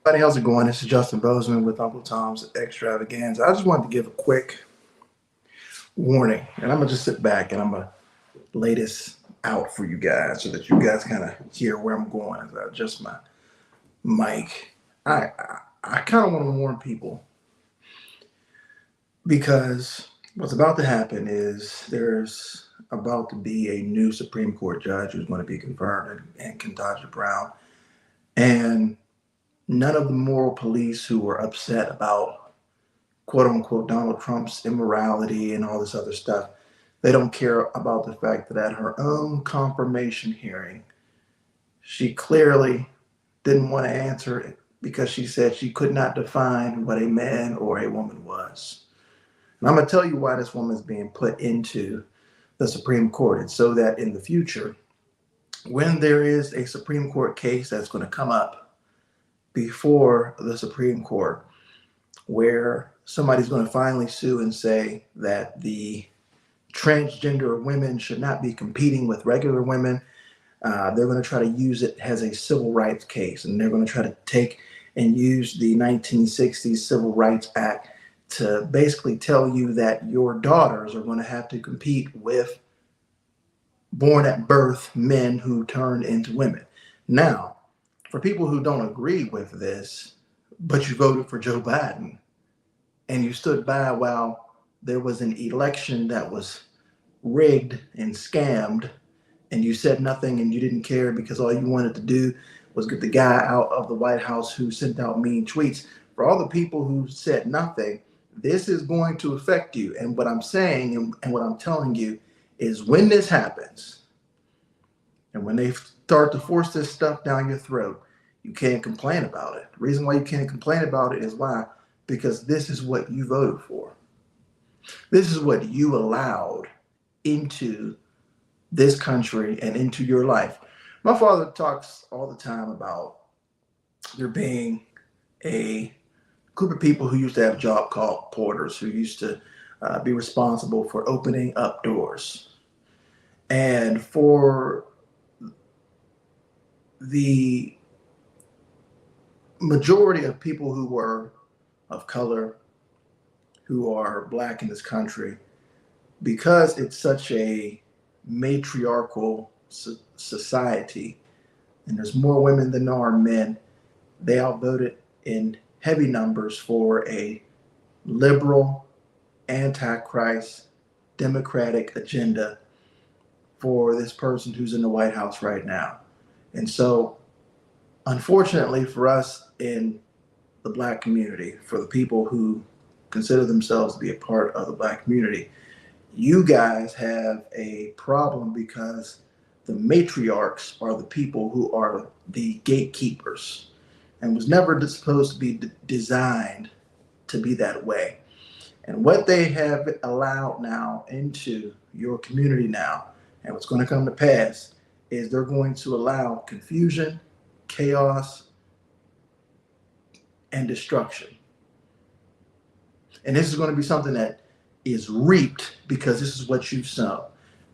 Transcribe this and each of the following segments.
Buddy, how's it going? This is Justin Bozeman with Uncle Tom's Extravaganza. I just wanted to give a quick warning, and I'm gonna just sit back and I'm gonna lay this out for you guys so that you guys kind of hear where I'm going as I adjust my mic. I kind of want to warn people because what's about to happen is there's about to be a new Supreme Court judge who's going to be confirmed, and Ketanji Brown, and none of the moral police who were upset about quote unquote Donald Trump's immorality and all this other stuff, they don't care about the fact that at her own confirmation hearing, she clearly didn't want to answer it because she said she could not define what a man or a woman was. And I'm going to tell you why this woman is being put into the Supreme Court. It's so that in the future, when there is a Supreme Court case that's going to come up before the Supreme Court, where somebody's going to finally sue and say that the transgender women should not be competing with regular women. They're going to try to use it as a civil rights case, and they're going to try to take and use the 1960s Civil Rights Act to basically tell you that your daughters are going to have to compete with born at birth men who turn into women. Now, for people who don't agree with this, but you voted for Joe Biden and you stood by while there was an election that was rigged and scammed, and you said nothing and you didn't care because all you wanted to do was get the guy out of the White House who sent out mean tweets. For all the people who said nothing, this is going to affect you. And what I'm saying and what I'm telling you is when this happens and when they start to force this stuff down your throat, you can't complain about it. The reason why you can't complain about it is why? Because this is what you voted for. This is what you allowed into this country and into your life. My father talks all the time about there being a group of people who used to have a job called porters, who used to be responsible for opening up doors. And for the majority of people who were of color, who are black in this country, because it's such a matriarchal society and there's more women than there are men, they outvoted in heavy numbers for a liberal, antichrist, democratic agenda for this person who's in the White House right now. And so, unfortunately for us in the black community, for the people who consider themselves to be a part of the black community, you guys have a problem because the matriarchs are the people who are the gatekeepers and was never supposed to be designed to be that way. And what they have allowed now into your community now, and what's going to come to pass, is they're going to allow confusion, chaos, and destruction. And this is going to be something that is reaped because this is what you've sown.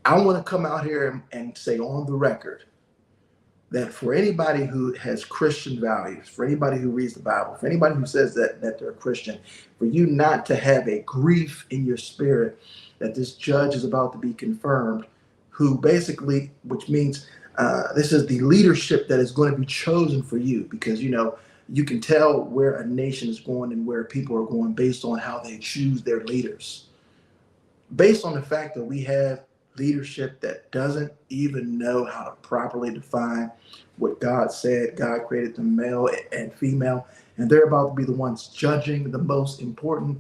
I want to come out here and say on the record that for anybody who has Christian values, for anybody who reads the Bible, for anybody who says that they're a Christian, for you not to have a grief in your spirit that this judge is about to be confirmed, who basically, which means this is the leadership that is going to be chosen for you, because you can tell where a nation is going and where people are going based on how they choose their leaders. Based on the fact that we have leadership that doesn't even know how to properly define what God said. God created them male and female, and they're about to be the ones judging the most important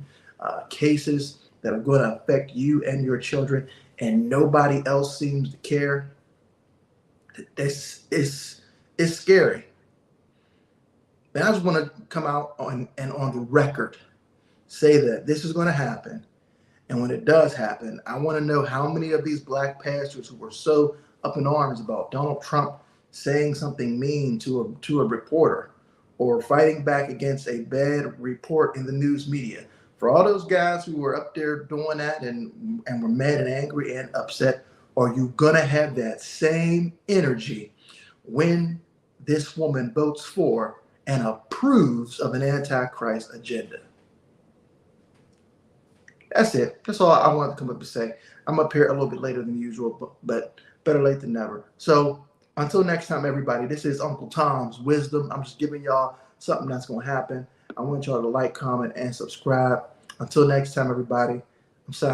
cases that are going to affect you and your children, and nobody else seems to care. This is scary. And I just want to come out on the record say that this is going to happen. And when it does happen, I want to know how many of these black pastors who were so up in arms about Donald Trump saying something mean to a reporter or fighting back against a bad report in the news media. For all those guys who were up there doing that and were mad and angry and upset, are you going to have that same energy when this woman votes for and approves of an antichrist agenda. That's it. That's all I wanted to come up and say. I'm up here a little bit later than usual, but better late than never. So until next time, everybody, this is Uncle Tom's Wisdom. I'm just giving y'all something that's going to happen. I want y'all to like, comment, and subscribe. Until next time, everybody, I'm signing.